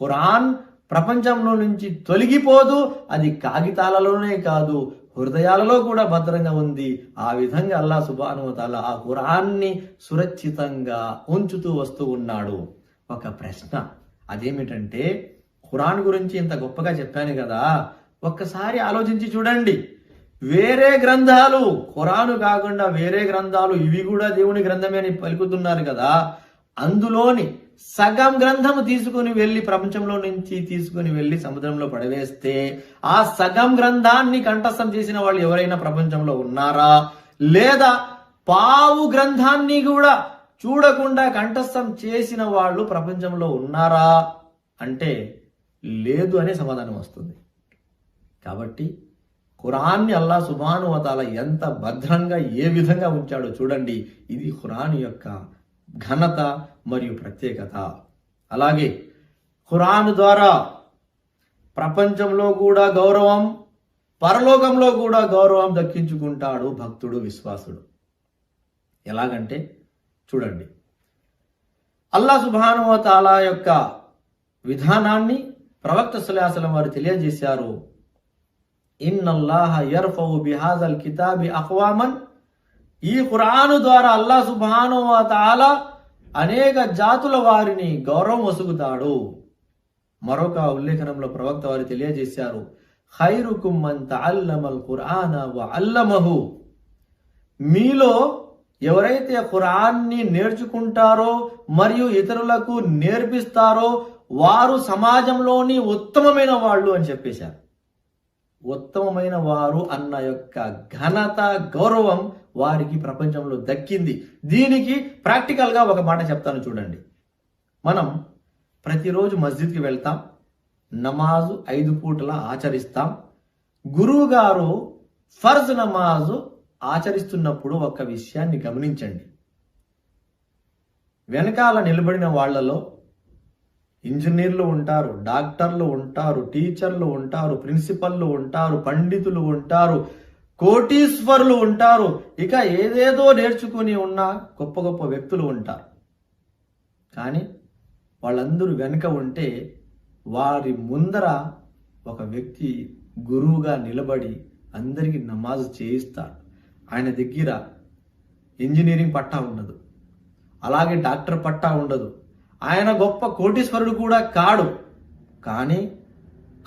ఖురాన్ ప్రపంచంలో నుంచి తొలగిపోదు. అది కాగితాలలోనే కాదు, హృదయాలలో కూడా భద్రంగా ఉంది. ఆ విధంగా అల్లాహ్ సుబ్హానహు వ తఆలా ఆ ఖురాన్ని సురక్షితంగా ఉంచుతూ వస్తూ ఉన్నాడు. ఒక ప్రశ్న అదేమిటంటే, ఖురాన్ గురించి ఇంత గొప్పగా చెప్పాను కదా, ఒక్కసారి ఆలోచించి చూడండి. వేరే గ్రంథాలు, ఖురాను కాకుండా వేరే గ్రంథాలు, ఇవి కూడా దేవుని గ్రంథమే అని పలుకుతున్నారు కదా, అందులోని సగం గ్రంథము తీసుకుని వెళ్ళి ప్రపంచంలో నుంచి తీసుకుని వెళ్ళి సముద్రంలో పడవేస్తే ఆ సగం గ్రంథాన్ని కంఠస్థం చేసిన వాళ్ళు ఎవరైనా ప్రపంచంలో ఉన్నారా? లేదా పావు గ్రంథాన్ని కూడా చూడకుండా కంఠస్థం చేసిన వాళ్ళు ప్రపంచంలో ఉన్నారా అంటే లేదు అనే సమాధానం వస్తుంది. కాబట్టి ఖురాన్ని అల్లాహ్ సుబ్హానహు వ తఆలా ఎంత భద్రంగా ఏ విధంగా ఉంచాడో చూడండి. ఇది ఖురాన్ యొక్క ఘనత మరియు ప్రత్యేకత. అలాగే ఖురాన్ ద్వారా ప్రపంచంలో కూడా గౌరవం, పరలోకంలో కూడా గౌరవం దక్కించుకుంటాడు భక్తుడు, విశ్వాసుడు. ఎలాగంటే చూడండి, అల్లాహ్ సుబ్హానహు వ తఆలా యొక్క విధానాన్ని ప్రవక్త సల్లల్లాహు అలైహి వసల్లం వారు తెలియజేశారు. ఇన్నల్లాహ యర్ఫౌ బిహాజల్ కితాబి అఖ్వామన్, ఈ ఖురాను ద్వారా అల్లాహ్ సుబ్హానహు వ తఆలా అనేక జాతుల వారిని గౌరవం వసుగుతాడు. మరొక ఉల్లేఖనంలో ప్రవక్త వారు తెలియజేశారు, ఖైరుకుమ్ మన్ తఅల్లమల్ ఖురాన వ అల్లమహు, మీలో ఎవరైతే ఖురాన్ని నేర్చుకుంటారో మరియు ఇతరులకు నేర్పిస్తారో వారు సమాజంలోని ఉత్తమమైన వాళ్ళు అని చెప్పేశారు. ఉత్తమమైన వారు అన్న యొక్క ఘనత, గౌరవం వారికి ప్రపంచంలో దక్కింది. దీనికి ప్రాక్టికల్గా ఒక మాట చెప్తాను చూడండి. మనం ప్రతిరోజు మస్జిద్కి వెళ్తాం, నమాజు 5 పూటల ఆచరిస్తాం. గురువు గారు ఫర్జ్ నమాజు ఆచరిస్తున్నప్పుడు ఒక విషయాన్ని గమనించండి. వెనకాల నిలబడిన వాళ్లలో ఇంజనీర్లు ఉంటారు, డాక్టర్లు ఉంటారు, టీచర్లు ఉంటారు, ప్రిన్సిపల్లు ఉంటారు, పండితులు ఉంటారు, కోటీశ్వరులు ఉంటారు, ఇక ఏదేదో నేర్చుకుని ఉన్న గొప్ప గొప్ప వ్యక్తులు ఉంటారు. కానీ వాళ్ళందరూ వెనుక ఉంటే వారి ముందర ఒక వ్యక్తి గురువుగా నిలబడి అందరికీ నమాజు చేయిస్తాడు. ఆయన దగ్గర ఇంజనీరింగ్ పట్టా ఉండదు, అలాగే డాక్టర్ పట్టా ఉండదు, ఆయన గొప్ప కోటీశ్వరుడు కూడా కాడు. కానీ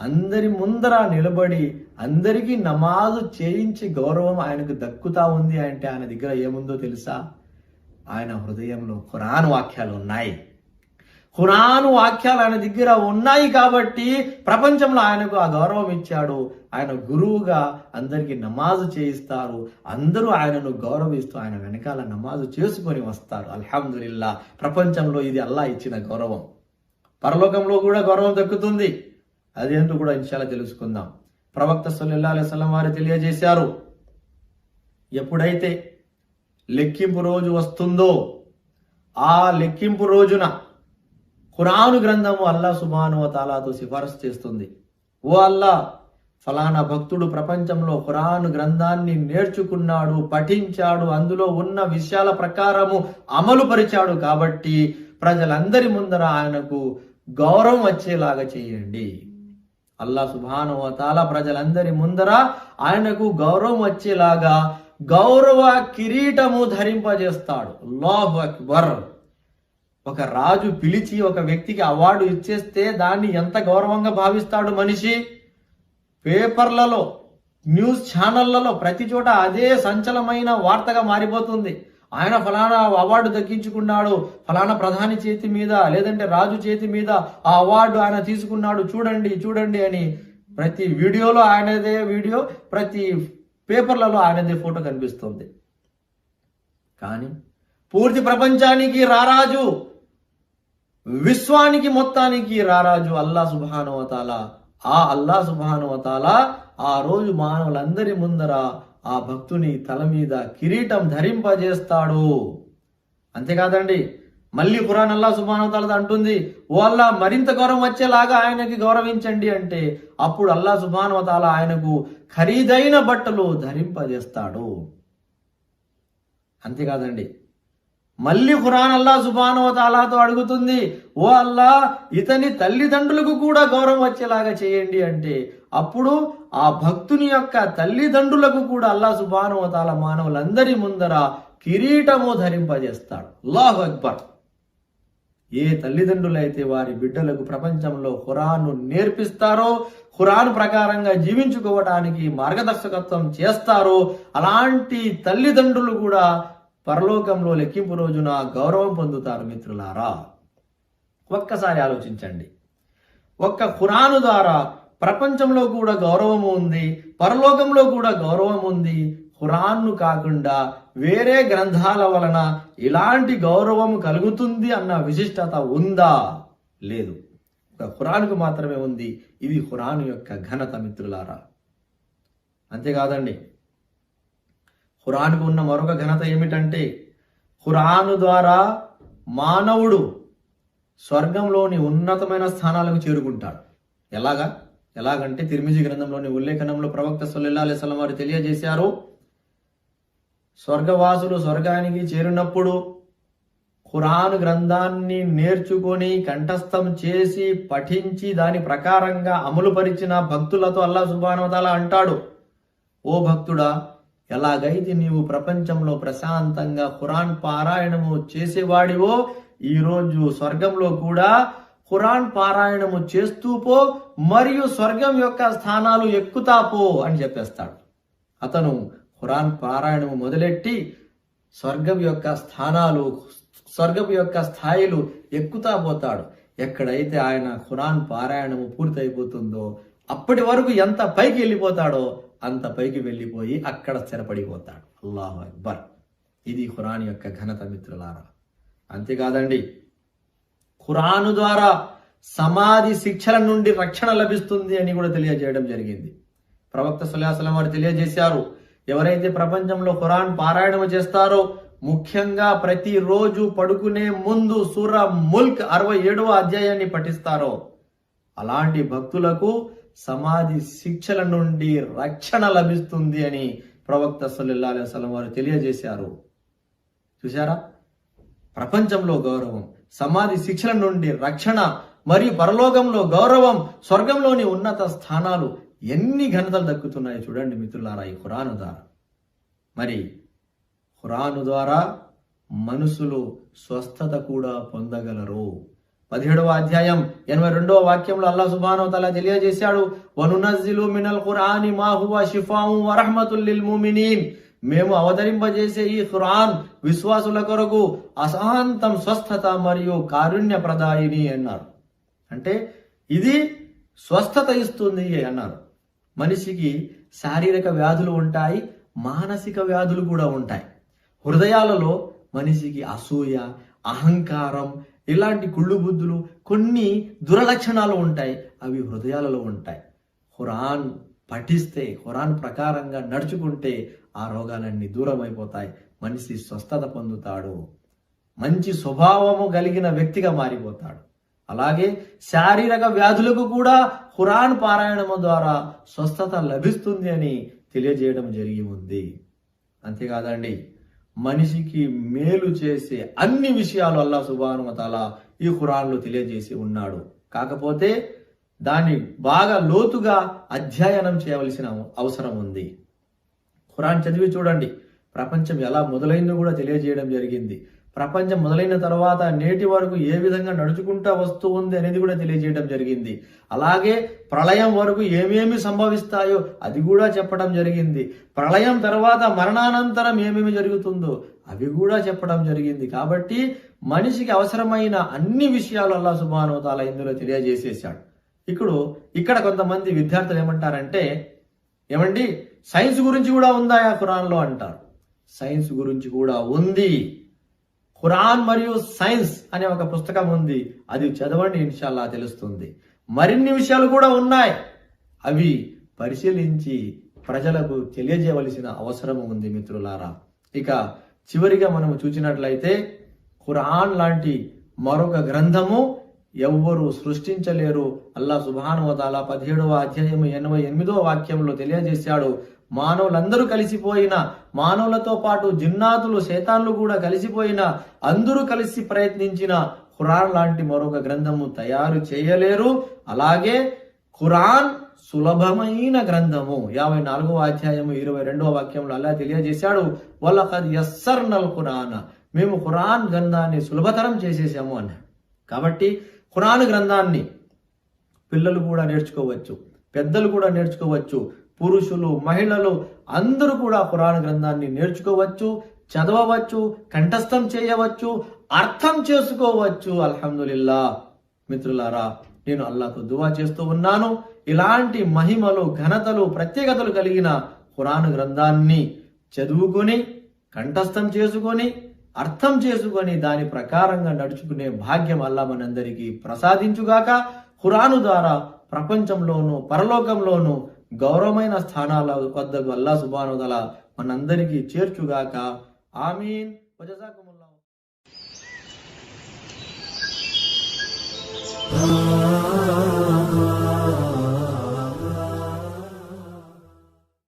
అందరి ముందర నిలబడి అందరికీ నమాజు చేయించి గౌరవం ఆయనకు దక్కుతా ఉంది అంటే ఆయన దగ్గర ఏముందో తెలుసా? ఆయన హృదయంలో ఖురాన్ వాక్యాలు ఉన్నాయి. ఖురాను వాక్యాలు ఆయన దగ్గర ఉన్నాయి కాబట్టి ప్రపంచంలో ఆయనకు ఆ గౌరవం ఇచ్చాడు. ఆయన గురువుగా అందరికీ నమాజు చేయిస్తారు, అందరూ ఆయనను గౌరవిస్తూ ఆయన వెనకాల నమాజు చేసుకొని వస్తారు. అల్హమ్దులిల్లా, ప్రపంచంలో ఇది అల్లాహ్ ఇచ్చిన గౌరవం. పరలోకంలో కూడా గౌరవం దక్కుతుంది. అదేంటో కూడా ఇన్షాల్లా తెలుసుకుందాం. ప్రవక్త సల్లల్లాహు అలైహి వసల్లం వారు తెలియజేశారు, ఎప్పుడైతే లెక్కింపు రోజు వస్తుందో ఆ లెక్కింపు రోజున ఖురాను గ్రంథము అల్లాహ్ సుబ్హానహు వ తఆలాతో సిఫారసు చేస్తుంది. ఓ అల్లాహ్, ఫలానా భక్తుడు ప్రపంచంలో ఖురాను గ్రంథాన్ని నేర్చుకున్నాడు, పఠించాడు, అందులో ఉన్న విషయాల ప్రకారము అమలు పరిచాడు కాబట్టి ప్రజలందరి ముందర ఆయనకు గౌరవం వచ్చేలాగా చేయండి. అల్లాహ్ సుబ్హానహు వ తఆలా ప్రజలందరి ముందర ఆయనకు గౌరవం వచ్చేలాగా గౌరవ కిరీటము ధరింపజేస్తాడు. అల్లాహు అక్బర్. ఒక రాజు పిలిచి ఒక వ్యక్తికి అవార్డు ఇచ్చేస్తే దాన్ని ఎంత గౌరవంగా భావిస్తాడు మనిషి. పేపర్లలో, న్యూస్ ఛానళ్లలో ప్రతి చోట అదే సంచలమైన వార్తగా మారిపోతుంది. ఆయన ఫలానా అవార్డు దక్కించుకున్నాడు, ఫలానా ప్రధాని చేతి మీద లేదంటే రాజు చేతి మీద ఆ అవార్డు ఆయన తీసుకున్నాడు, చూడండి చూడండి అని ప్రతి వీడియోలో ఆయనదే వీడియో, ప్రతి పేపర్లలో ఆయనదే ఫోటో కనిపిస్తుంది. కానీ పూర్తి ప్రపంచానికి రారాజు, విశ్వానికి మొత్తానికి రారాజు అల్లాహ్ సుబ్హానహు వ తఆలా. ఆ అల్లాహ్ సుబ్హానహు వ తఆలా ఆ రోజు మానవులందరి ముందర ఆ భక్తుని తల మీద కిరీటం ధరింపజేస్తాడు. అంతేకాదండి, మళ్ళీ ఖురాన్ అల్లాహ్ సుబ్హానహు వ తఆలా అంటుంది, ఓ అల్లాహ్, మరింత గౌరవం వచ్చేలాగా ఆయనకి గౌరవించండి అంటే అప్పుడు అల్లాహ్ సుబ్హానహు వ తఆలా ఆయనకు ఖరీదైన బట్టలు ధరింపజేస్తాడు. అంతేకాదండి, మళ్ళీ ఖురాన్ అల్లాహ్ సుబ్హానహు వ తఆలాతో అడుగుతుంది, ఓ అల్లాహ్, ఇతని తల్లిదండ్రులకు కూడా గౌరవం వచ్చేలాగా చేయండి అంటే అప్పుడు ఆ భక్తుని యొక్క తల్లిదండ్రులకు కూడా అల్లాహ్ సుబ్హానహు వ తఆలా మానవులందరి ముందర కిరీటము ధరింపజేస్తాడు. అల్లాహు అక్బర్. ఏ తల్లిదండ్రులైతే వారి బిడ్డలకు ప్రపంచంలో ఖురాన్ను నేర్పిస్తారో, ఖురాన్ ప్రకారంగా జీవించుకోవడానికి మార్గదర్శకత్వం చేస్తారో అలాంటి తల్లిదండ్రులు కూడా పరలోకంలో లెక్కింపు రోజున గౌరవం పొందుతారు. మిత్రులారా, ఒక్కసారి ఆలోచించండి. ఒక్క ఖురాను ద్వారా ప్రపంచంలో కూడా గౌరవం ఉంది, పరలోకంలో కూడా గౌరవం ఉంది. ఖురాన్ను కాకుండా వేరే గ్రంథాల వలన ఇలాంటి గౌరవం కలుగుతుంది అన్న విశిష్టత ఉందా? లేదు. ఒక ఖురాన్కు మాత్రమే ఉంది. ఇది ఖురాన్ యొక్క ఘనత మిత్రులారా. అంతేకాదండి, ఖురాన్కు ఉన్న మరొక ఘనత ఏమిటంటే ఖురాను ద్వారా మానవుడు స్వర్గంలోని ఉన్నతమైన స్థానాలకు చేరుకుంటాడు. ఎలాగా? ఎలాగంటే తిర్మిజీ గ్రంథంలోని ఉల్లేఖనంలో ప్రవక్త సల్లల్లాహు అలైహి వసల్లం వారు తెలియజేశారు, స్వర్గవాసులు స్వర్గానికి చేరినప్పుడు ఖురాన్ గ్రంథాన్ని నేర్చుకొని కంఠస్థం చేసి పఠించి దాని ప్రకారంగా అమలుపరిచిన భక్తులతో అల్లాహ్ సుబ్హానహు వ తఆలా అంటాడు, ఓ భక్తుడా, ఎలాగైతే నీవు ప్రపంచంలో ప్రశాంతంగా ఖురాన్ పారాయణము చేసేవాడివో ఈరోజు స్వర్గంలో కూడా ఖురాన్ పారాయణము చేస్తూ పో, మరియు స్వర్గం యొక్క స్థానాలు ఎక్కుతా పో అని చెప్పేస్తాడు. అతను ఖురాన్ పారాయణము మొదలెట్టి స్వర్గం యొక్క స్థానాలు, స్వర్గం యొక్క స్థాయిలు ఎక్కుతా పోతాడు. ఎక్కడైతే ఆయన ఖురాన్ పారాయణము పూర్తయిపోతుందో అప్పటి వరకు ఎంత పైకి వెళ్ళిపోతాడో అంత పైకి వెళ్ళిపోయి అక్కడ స్థిరపడిపోతాడు. అల్లాహు అక్బర్. ఇది ఖురాన్ యొక్క ఘనత మిత్రులారా. అంతేకాదండి, ఖురాను ద్వారా సమాధి శిక్షల నుండి రక్షణ లభిస్తుంది అని కూడా తెలియజేయడం జరిగింది. ప్రవక్త సల్లల్లాహు అలైహి వసల్లం వారు తెలియజేశారు, ఎవరైతే ప్రపంచంలో ఖురాన్ పారాయణం చేస్తారో, ముఖ్యంగా ప్రతిరోజు పడుకునే ముందు సూరా ముల్క్ 67వ అధ్యాయాన్ని పఠిస్తారో, అలాంటి భక్తులకు సమాధి శిక్షల నుండి రక్షణ లభిస్తుంది అని ప్రవక్త సల్లల్లాహు అలైహి వసల్లం వారు తెలియజేశారు. చూశారా, ప్రపంచంలో గౌరవం, సమాధి శిక్షల నుండి రక్షణ, మరియు పరలోకంలో గౌరవం, స్వర్గంలోని ఉన్నత స్థానాలు, ఎన్ని ఘనతలు దక్కుతున్నాయో చూడండి మిత్రులారా ఈ ఖురాను ద్వారా. మరి ఖురాను ద్వారా మనుషులు స్వస్థత కూడా పొందగలరు. 17వ అధ్యాయం 82వ వాక్యంలో అల్లాహ్ సుబ్హానహు వ తఆలా తెలియజేశాడు, వనునజ్జిలు మినల్ ఖురాని మా హువ షిఫాఉ వ రహ్మతుల్ లిల్ ముమినీన్. మేము అవతరింపజేసే ఈ ఖురాన్ విశ్వాసుల కొరకు అశాంతం స్వస్థత మరియు కారుణ్య ప్రదాయిని అన్నారు. అంటే ఇది స్వస్థత ఇస్తుంది అన్నారు. మనిషికి శారీరక వ్యాధులు ఉంటాయి, మానసిక వ్యాధులు కూడా ఉంటాయి. హృదయాలలో మనిషికి అసూయ, అహంకారం, ఇలాంటి కుళ్ళు బుద్ధులు, కొన్ని దురలక్షణాలు ఉంటాయి, అవి హృదయాలలో ఉంటాయి. ఖురాన్ పఠిస్తే, ఖురాన్ ప్రకారంగా నడుచుకుంటే ఆ రోగాలన్నీ దూరం అయిపోతాయి, మనిషి స్వస్థత పొందుతాడు, మంచి స్వభావము కలిగిన వ్యక్తిగా మారిపోతాడు. అలాగే శారీరక వ్యాధులకు కూడా ఖురాన్ పారాయణము ద్వారా స్వస్థత లభిస్తుంది అని తెలియజేయడం జరిగి ఉంది. అంతేకాదండి, మనిషికి మేలు చేసే అన్ని విషయాలు అల్లాహ్ సుబ్హానహు వ తఆలా ఈ ఖురాన్లో తెలియజేసి ఉన్నాడు. కాకపోతే దాన్ని బాగా లోతుగా అధ్యయనం చేయవలసిన అవసరం ఉంది. ఖురాన్ చదివి చూడండి, ప్రపంచం ఎలా మొదలైందో కూడా తెలియజేయడం జరిగింది. ప్రపంచం మొదలైన తర్వాత నేటి వరకు ఏ విధంగా నడుచుకుంటా వస్తూ ఉంది అనేది కూడా తెలియజేయడం జరిగింది. అలాగే ప్రళయం వరకు ఏమేమి సంభవిస్తాయో అది కూడా చెప్పడం జరిగింది. ప్రళయం తర్వాత మరణానంతరం ఏమేమి జరుగుతుందో అవి కూడా చెప్పడం జరిగింది. కాబట్టి మనిషికి అవసరమైన అన్ని విషయాలు అల్లాహ్ సుబ్హానహు వ తఆలా ఇందులో తెలియజేసేశాడు. ఇక్కడ కొంతమంది విద్యార్థులు ఏమంటారంటే, ఏమండి సైన్స్ గురించి కూడా ఉందా ఖురాన్లో అంటారు. సైన్స్ గురించి కూడా ఉంది. ఖురాన్ మరియు సైన్స్ అనే ఒక పుస్తకం ఉంది, అది చదవండి, ఇన్షాల్లా తెలుస్తుంది. మరిన్ని విషయాలు కూడా ఉన్నాయి, అవి పరిశీలించి ప్రజలకు తెలియజేయవలసిన అవసరం ఉంది మిత్రులారా. ఇక చివరిగా మనము చూసినట్లయితే ఖురాన్ లాంటి మరొక గ్రంథము ఎవ్వరూ సృష్టించలేరు. అల్లాహ్ సుబ్హానహు వ తఆలా 17వ అధ్యాయం 88వ వాక్యంలో తెలియజేశాడు, మానవులందరూ కలిసిపోయిన, మానవులతో పాటు జిన్నాతులు, శైతాన్లు కూడా కలిసిపోయిన, అందరూ కలిసి ప్రయత్నించిన ఖురాన్ లాంటి మరొక గ్రంథము తయారు చేయలేరు. అలాగే ఖురాన్ సులభమైన గ్రంథము. 54వ అధ్యాయము 22వ వాక్యంలో అల్లాహ్ తెలియజేశాడు, వలఖద్ యస్సర్నల్ ఖురాన, మేము ఖురాన్ గ్రంథాన్ని సులభతరం చేసేసాము అన్నాడు. కాబట్టి ఖురాన్ గ్రంథాన్ని పిల్లలు కూడా నేర్చుకోవచ్చు, పెద్దలు కూడా నేర్చుకోవచ్చు, పురుషులు, మహిళలు అందరూ కూడా ఖురాన్ గ్రంథాన్ని నేర్చుకోవచ్చు, చదవవచ్చు, కంఠస్థం చేయవచ్చు, అర్థం చేసుకోవచ్చు. అల్హమ్దులిల్లా. మిత్రులారా, నేను అల్లాహ్తో దువా చేస్తూ ఉన్నాను, ఇలాంటి మహిమలు, ఘనతలు, ప్రత్యేకతలు కలిగిన ఖురాన్ గ్రంథాన్ని చదువుకొని, కంఠస్థం చేసుకొని, అర్థం చేసుకొని దాని ప్రకారంగా నడుచుకునే భాగ్యం అల్లాహ్ మనందరికీ ప్రసాదించుగాక. ఖురాను ద్వారా ప్రపంచంలోనూ పరలోకంలోనూ గౌరవమైన స్థానాల వద్దకు అల్లాహ్ సుబ్హానహు వ తఆలా మనందరికీ చేర్చుగాక. ఆమీన్. వజజాకుముల్లాహ్.